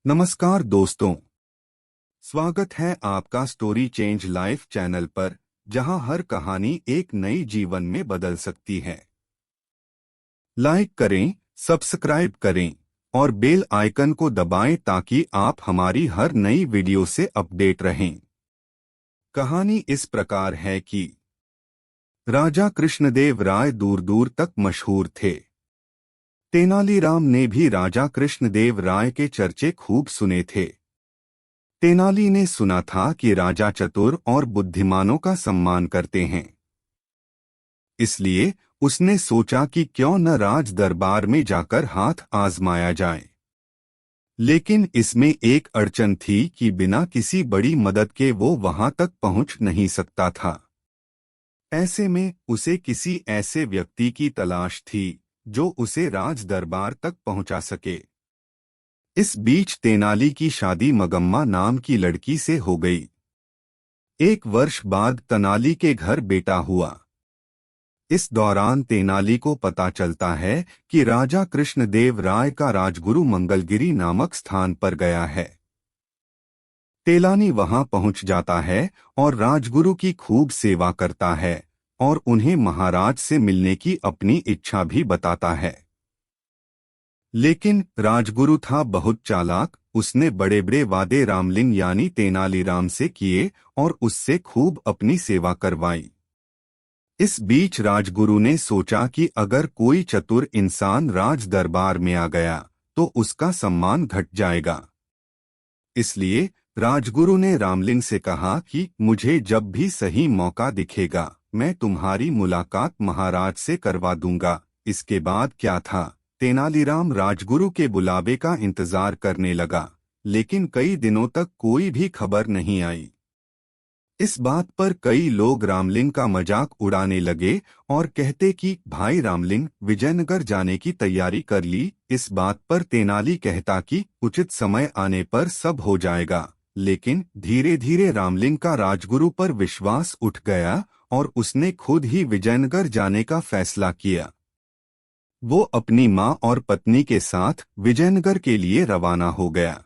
नमस्कार दोस्तों, स्वागत है आपका स्टोरी चेंज लाइफ चैनल पर, जहां हर कहानी एक नई जीवन में बदल सकती है। लाइक करें, सब्सक्राइब करें और बेल आइकन को दबाएं ताकि आप हमारी हर नई वीडियो से अपडेट रहें। कहानी इस प्रकार है कि राजा कृष्णदेव राय दूर दूर तक मशहूर थे। तेनालीराम ने भी राजा कृष्णदेव राय के चर्चे खूब सुने थे। तेनाली ने सुना था कि राजा चतुर और बुद्धिमानों का सम्मान करते हैं, इसलिए उसने सोचा कि क्यों न राज दरबार में जाकर हाथ आजमाया जाए। लेकिन इसमें एक अड़चन थी कि बिना किसी बड़ी मदद के वो वहां तक पहुंच नहीं सकता था। ऐसे में उसे किसी ऐसे व्यक्ति की तलाश थी जो उसे राज दरबार तक पहुंचा सके। इस बीच तेनाली की शादी मगम्मा नाम की लड़की से हो गई। एक वर्ष बाद तेनाली के घर बेटा हुआ। इस दौरान तेनाली को पता चलता है कि राजा कृष्णदेव राय का राजगुरु मंगलगिरी नामक स्थान पर गया है। तेलानी वहां पहुंच जाता है और राजगुरु की खूब सेवा करता है और उन्हें महाराज से मिलने की अपनी इच्छा भी बताता है। लेकिन राजगुरु था बहुत चालाक। उसने बड़े बड़े वादे रामलिंग यानी तेनालीराम से किए और उससे खूब अपनी सेवा करवाई। इस बीच राजगुरु ने सोचा कि अगर कोई चतुर इंसान राज दरबार में आ गया तो उसका सम्मान घट जाएगा। इसलिए राजगुरु ने रामलिंग से कहा कि मुझे जब भी सही मौका दिखेगा मैं तुम्हारी मुलाकात महाराज से करवा दूंगा। इसके बाद क्या था, तेनालीराम राजगुरु के बुलावे का इंतजार करने लगा, लेकिन कई दिनों तक कोई भी खबर नहीं आई। इस बात पर कई लोग रामलिंग का मजाक उड़ाने लगे और कहते कि भाई रामलिंग, विजयनगर जाने की तैयारी कर ली। इस बात पर तेनाली कहता कि उचित समय आने पर सब हो जाएगा। लेकिन धीरे धीरे रामलिंग का राजगुरु पर विश्वास उठ गया और उसने खुद ही विजयनगर जाने का फैसला किया। वो अपनी माँ और पत्नी के साथ विजयनगर के लिए रवाना हो गया।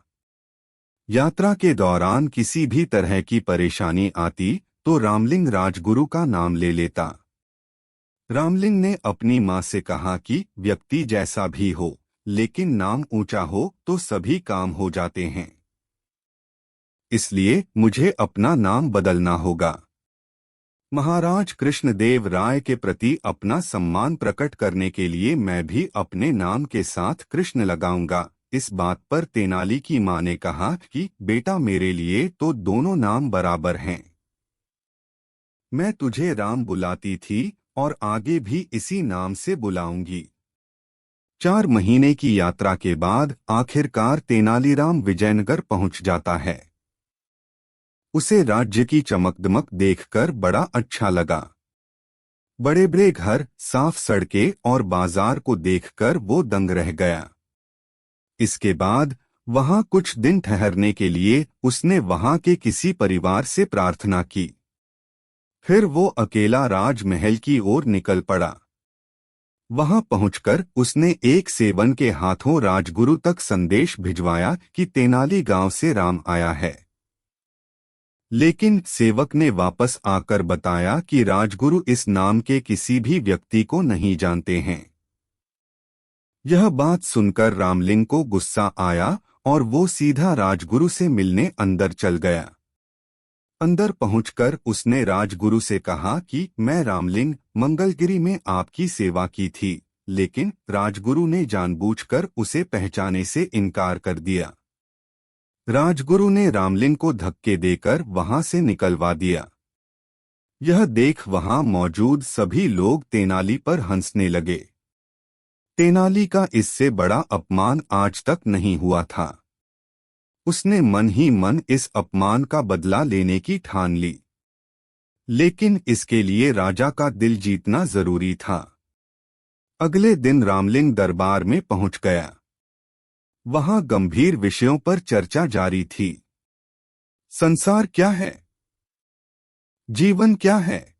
यात्रा के दौरान किसी भी तरह की परेशानी आती तो रामलिंग राजगुरु का नाम ले लेता। रामलिंग ने अपनी माँ से कहा कि व्यक्ति जैसा भी हो, लेकिन नाम ऊंचा हो तो सभी काम हो जाते हैं, इसलिए मुझे अपना नाम बदलना होगा। महाराज कृष्णदेव राय के प्रति अपना सम्मान प्रकट करने के लिए मैं भी अपने नाम के साथ कृष्ण लगाऊंगा। इस बात पर तेनाली की मां ने कहा कि बेटा, मेरे लिए तो दोनों नाम बराबर हैं। मैं तुझे राम बुलाती थी और आगे भी इसी नाम से बुलाऊंगी। 4 महीने की यात्रा के बाद आखिरकार तेनालीराम विजयनगर पहुंच जाता है। उसे राज्य की चमकदमक देखकर बड़ा अच्छा लगा। बड़े बड़े घर, साफ सड़कें और बाजार को देखकर वो दंग रह गया। इसके बाद वहां कुछ दिन ठहरने के लिए उसने वहां के किसी परिवार से प्रार्थना की। फिर वो अकेला राजमहल की ओर निकल पड़ा। वहां पहुंचकर उसने एक सेवन के हाथों राजगुरु तक संदेश भिजवाया कि तेनाली गांव से राम आया है। लेकिन सेवक ने वापस आकर बताया कि राजगुरु इस नाम के किसी भी व्यक्ति को नहीं जानते हैं। यह बात सुनकर रामलिंग को गुस्सा आया और वो सीधा राजगुरु से मिलने अंदर चल गया। अंदर पहुंचकर उसने राजगुरु से कहा कि मैं रामलिंग मंगलगिरी में आपकी सेवा की थी, लेकिन राजगुरु ने जानबूझकर उसे पहचाने से इनकार कर दिया। राजगुरु ने रामलिंग को धक्के देकर वहां से निकलवा दिया। यह देख वहां मौजूद सभी लोग तेनाली पर हंसने लगे। तेनाली का इससे बड़ा अपमान आज तक नहीं हुआ था। उसने मन ही मन इस अपमान का बदला लेने की ठान ली, लेकिन इसके लिए राजा का दिल जीतना जरूरी था। अगले दिन रामलिंग दरबार में पहुंच गया। वहां गंभीर विषयों पर चर्चा जारी थी। संसार क्या है, जीवन क्या है,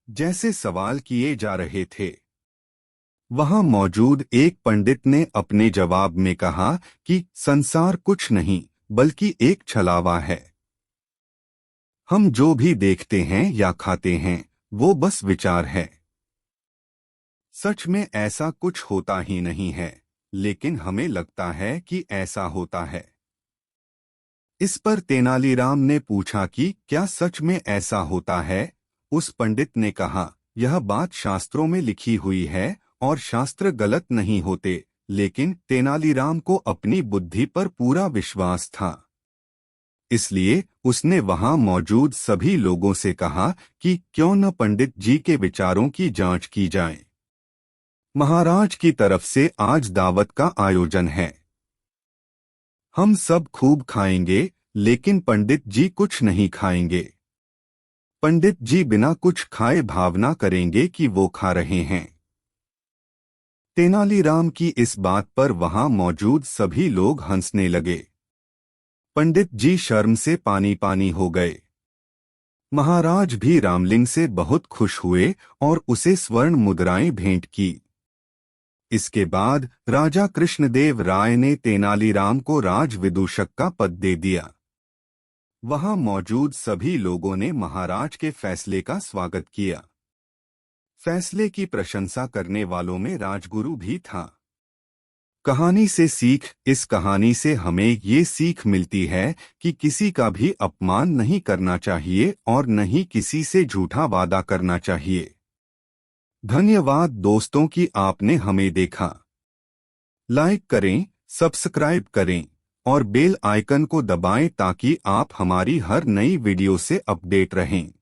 जैसे सवाल किए जा रहे थे। वहां मौजूद एक पंडित ने अपने जवाब में कहा कि संसार कुछ नहीं बल्कि एक छलावा है। हम जो भी देखते हैं या खाते हैं वो बस विचार है। सच में ऐसा कुछ होता ही नहीं है, लेकिन हमें लगता है कि ऐसा होता है। इस पर तेनालीराम ने पूछा कि क्या सच में ऐसा होता है? उस पंडित ने कहा, यह बात शास्त्रों में लिखी हुई है और शास्त्र गलत नहीं होते, लेकिन तेनालीराम को अपनी बुद्धि पर पूरा विश्वास था। इसलिए उसने वहां मौजूद सभी लोगों से कहा कि क्यों न पंडित जी के विचारों की जांच की जाए। महाराज की तरफ से आज दावत का आयोजन है। हम सब खूब खाएंगे, लेकिन पंडित जी कुछ नहीं खाएंगे। पंडित जी बिना कुछ खाए भावना करेंगे कि वो खा रहे हैं। तेनालीराम की इस बात पर वहां मौजूद सभी लोग हंसने लगे। पंडित जी शर्म से पानी पानी हो गए। महाराज भी रामलिंग से बहुत खुश हुए और उसे स्वर्ण मुद्राएं भेंट की। इसके बाद राजा कृष्णदेव राय ने तेनालीराम को राजविदूषक का पद दे दिया। वहां मौजूद सभी लोगों ने महाराज के फैसले का स्वागत किया। फैसले की प्रशंसा करने वालों में राजगुरु भी था। कहानी से सीख। इस कहानी से हमें ये सीख मिलती है कि किसी का भी अपमान नहीं करना चाहिए और न ही किसी से झूठा वादा करना चाहिए। धन्यवाद दोस्तों कि आपने हमें देखा। लाइक करें, सब्सक्राइब करें और बेल आइकन को दबाएं ताकि आप हमारी हर नई वीडियो से अपडेट रहें।